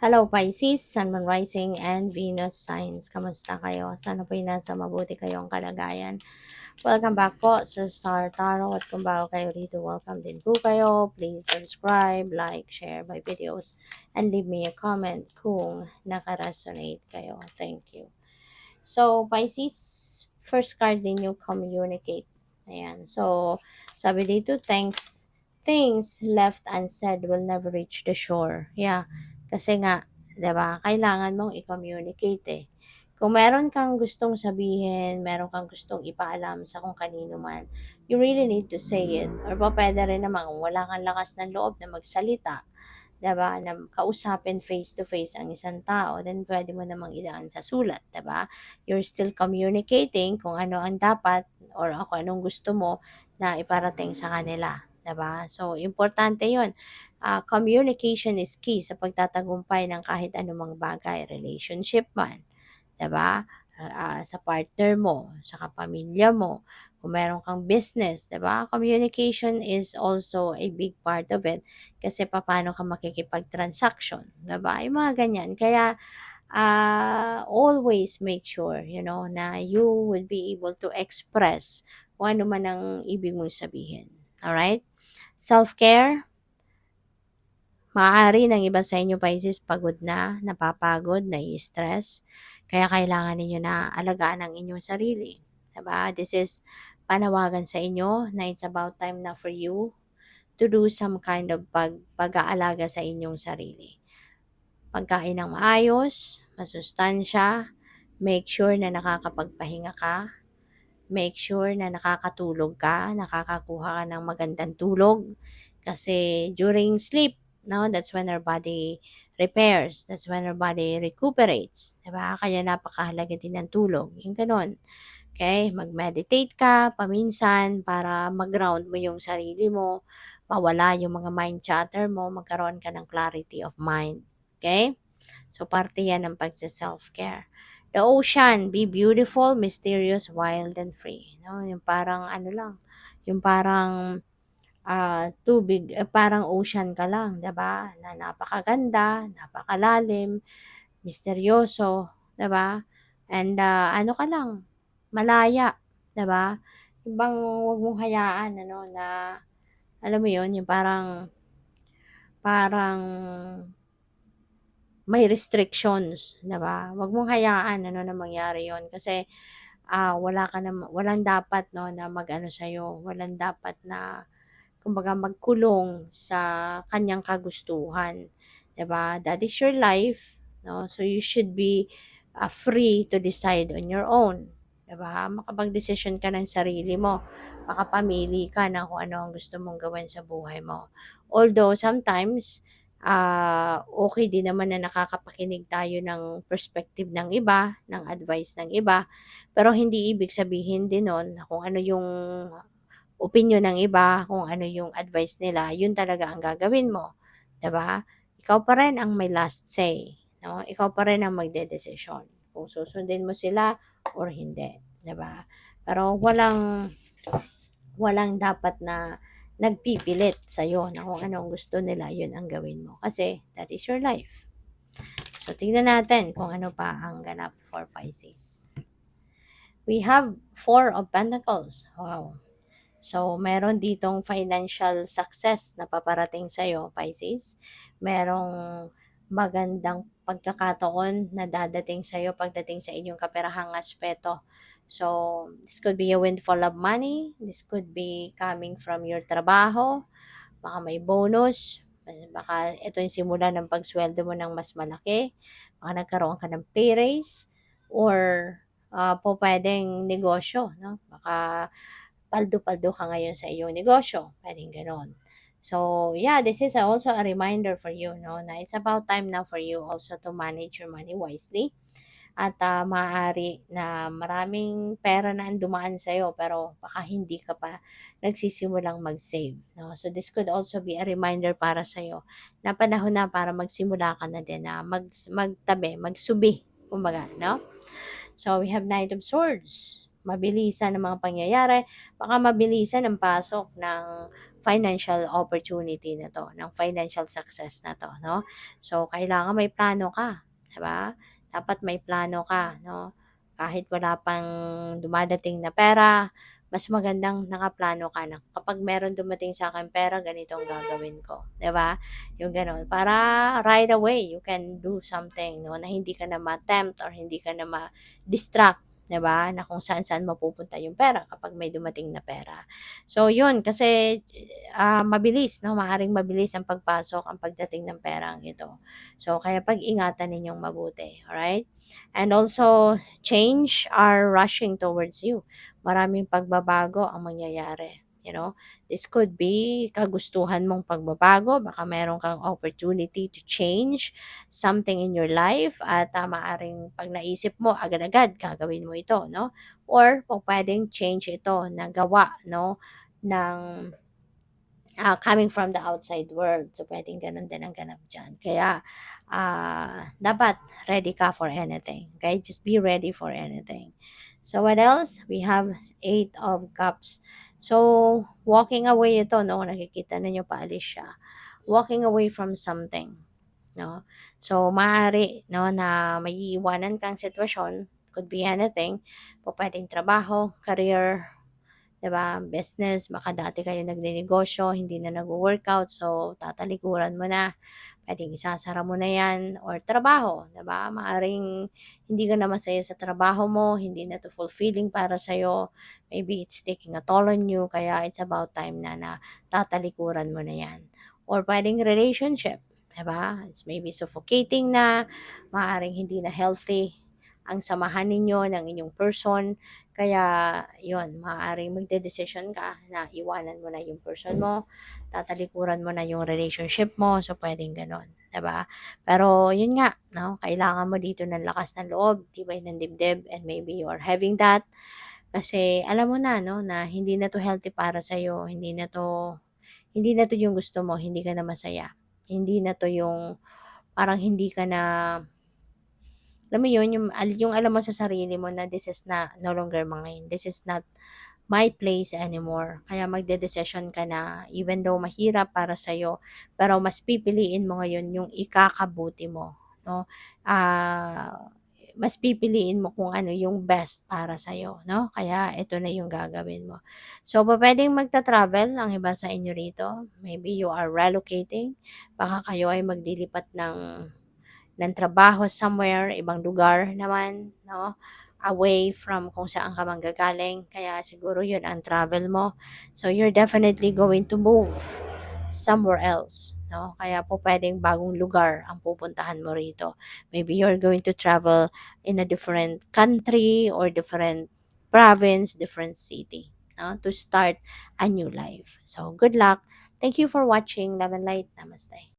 Hello Pisces, Sun, Moon, Rising, and Venus signs. Kamusta kayo? Sana po'y nasa mabuti kayong kalagayan. Welcome back po sa Star Tarot. At kung bago kayo rito, welcome din po kayo. Please subscribe, like, share my videos, and leave me a comment kung naka-resonate kayo. Thank you. So, Pisces, first card ninyo, communicate. Ayan. So, sabi dito, things left unsaid will never reach the shore. Yeah. Kasi nga, 'di ba? Kailangan mong i-communicate eh. Kung meron kang gustong sabihin, meron kang gustong ipaalam sa kung kanino man, you really need to say it. Or pa pwede rin naman kung wala kang lakas ng loob na magsalita, 'di ba, na kausapin face to face ang isang tao, then pwede mo namang idaan sa sulat, 'di ba? You're still communicating kung ano ang dapat or kung anong gusto mo na iparating sa kanila, 'di ba? So, importante 'yun. Communication is key sa pagtatagumpay ng kahit anumang bagay, relationship man, 'di ba? Sa partner mo, sa kapamilya mo, kung meron kang business, 'di ba? Communication is also a big part of it kasi paano ka makikipag-transaction, 'di ba? Yung mga ganyan. Kaya always make sure, na you will be able to express kung ano man ang ibig mong sabihin. Alright? Self-care, maaari ng iba sa inyo Pisces pagod na, napapagod, nai-stress, kaya kailangan ninyo na alagaan ang inyong sarili. Diba? This is panawagan sa inyo na it's about time na for you to do some kind of pag-aalaga sa inyong sarili. Pagkain ng maayos, masustansya, make sure na nakakapagpahinga ka, make sure na nakakatulog ka, nakakakuha ka ng magandang tulog. Kasi during sleep, no, that's when our body repairs. That's when our body recuperates. Diba? Kaya napakahalaga din ng tulog. Yung ganun. Okay? Mag-meditate ka paminsan para mag-ground mo yung sarili mo, mawala yung mga mind chatter mo, magkaroon ka ng clarity of mind. Okay? So, parte yan ng pagsa-self-care. The ocean, be beautiful, mysterious, wild, and free. No? Yung parang ano lang, yung parang tubig, parang ocean ka lang, 'di ba? Na napakaganda, napakalalim, misteryoso, 'di ba? And ano ka lang, malaya, 'di ba? Yung bang wag mong hayaan na alam mo 'yun, yung parang parang may restrictions, 'di ba? Wag mong hayaan na mangyari 'yon kasi wala ka na walang dapat no na mag-ano sa walang dapat na kumbaga magkulong sa kanyang kagustuhan, 'di ba? That is your life, no? So you should be free to decide on your own, 'di ba? Makapag-desisyon ka ng sarili mo, makapamili ka ng kung ano ang gusto mong gawin sa buhay mo. Although sometimes okay din naman na nakakapakinig tayo ng perspective ng iba, ng advice ng iba, pero hindi ibig sabihin din nun na kung ano yung opinyon ng iba, kung ano yung advice nila, yun talaga ang gagawin mo, 'di ba? Ikaw pa rin ang may last say, no? Ikaw pa rin ang magdedesisyon kung susundin mo sila or hindi, 'di ba? Pero walang walang dapat na nagpipilit sa na kung ano ang gusto nila, yun ang gawin mo. Kasi that is your life. So, tingnan natin kung ano pa ang ganap for Pisces. We have Four of Pentacles. Wow. So, meron ditong financial success na paparating sa'yo, Pisces. Merong magandang pagkakataon na dadating sa'yo pagdating sa inyong kaperahang aspeto. So, this could be a windfall of money. This could be coming from your trabaho. Baka may bonus. Baka ito yung simula ng pagsweldo mo ng mas malaki. Baka nagkaroon ka ng pay raise. Or po pwedeng negosyo. No? Baka paldo-paldo ka ngayon sa iyong negosyo. Pwedeng ganon. So, yeah, this is also a reminder for you, no, na it's about time now for you also to manage your money wisely. At maaari na maraming pera na ang dumaan sa'yo pero baka hindi ka pa nagsisimulang mag-save. No? So, this could also be a reminder para sa'yo na panahon na para magsimula ka na din na magtabi, magsubi, kumbaga, no? So, we have Knight of Swords. Mabilisan ang mga pangyayari. Baka mabilisan ang pasok ng financial opportunity na 'to, ng financial success na 'to, 'no. So, kailangan may plano ka, 'di ba? Dapat may plano ka, 'no. Kahit wala pang dumadating na pera, mas magandang nakaplano ka na, "Kapag meron dumating sa akin pera, ganito ang gagawin ko." 'Di ba? Yung gano'n. Para right away you can do something, 'no, na hindi ka na ma-tempt or hindi ka na ma-distract, 'di ba, na kung saan-saan mapupunta yung pera kapag may dumating na pera. So yun, kasi, mabilis 'no, maaaring mabilis ang pagpasok, ang pagdating ng perang ito. So kaya pag-ingatan ninyong mabuti, alright? And also, change are rushing towards you. Maraming pagbabago ang mangyayari, you know. This could be kagustuhan mong pagbabago, baka meron kang opportunity to change something in your life at, maaaring 'pag naisip mo agad-agad gagawin mo ito, no? Or pupuwedeng change ito na gawa, no, ng coming from the outside world. So, puwedeng gano'n din ang ganap diyan. Kaya, dapat ready ka for anything, okay? Just be ready for anything. So, what else? We have 8 of Cups. So, walking away ito 'no, nakikita ninyo paalis siya. Walking away from something, 'no? So, maaari 'no, na may iiwanan kang sitwasyon, could be anything, pupuwedeng trabaho, career, 'di ba, business, baka dati kayo nagnenegosyo, hindi na nagwo-workout, so tatalikuran mo na, puwedeng isasara mo na 'yan or trabaho, 'di ba? Maaaring hindi ka na masaya sa trabaho mo, hindi na 'to fulfilling para sa'yo, maybe it's taking a toll on you, kaya it's about time na na tatalikuran mo na 'yan. Or puwedeng relationship, 'di ba? It's maybe suffocating na, maaaring hindi na healthy ang samahan ninyo ng inyong person, kaya yon, maaaring magdedesisyon ka na iwanan mo na yung person mo, tatalikuran mo na yung relationship mo, so puwedeng gano'n, 'di ba? Pero yun nga 'no, kailangan mo dito ng lakas ng loob, tibay ng dibdib, and maybe you are having that kasi alam mo na 'no, na hindi na 'to healthy para sa'yo, hindi na 'to yung gusto mo, hindi ka na masaya. Hindi na 'to yung parang hindi ka na alam mo yun, yung alam mo sa sarili mo na this is na no longer mine, this is not my place anymore. Kaya magdedesisyon ka na even though mahirap para sa'yo, pero mas pipiliin mo ngayon yung ikakabuti mo, 'no? Mas pipiliin mo kung ano yung best para sa'yo, 'no? Kaya ito na yung gagawin mo. So, pupuwedeng magta-travel ang iba sa inyo rito. Maybe you are relocating, baka kayo ay maglilipat ng trabaho somewhere, ibang lugar naman, 'no, away from kung saan ka manggagaling. Kaya siguro 'yun ang travel mo. So, you're definitely going to move somewhere else, 'no? Kaya po puwedeng bagong lugar ang pupuntahan mo rito. Maybe you're going to travel in a different country or different province, different city, 'no, to start a new life. So, good luck. Thank you for watching. Love and light. Namaste.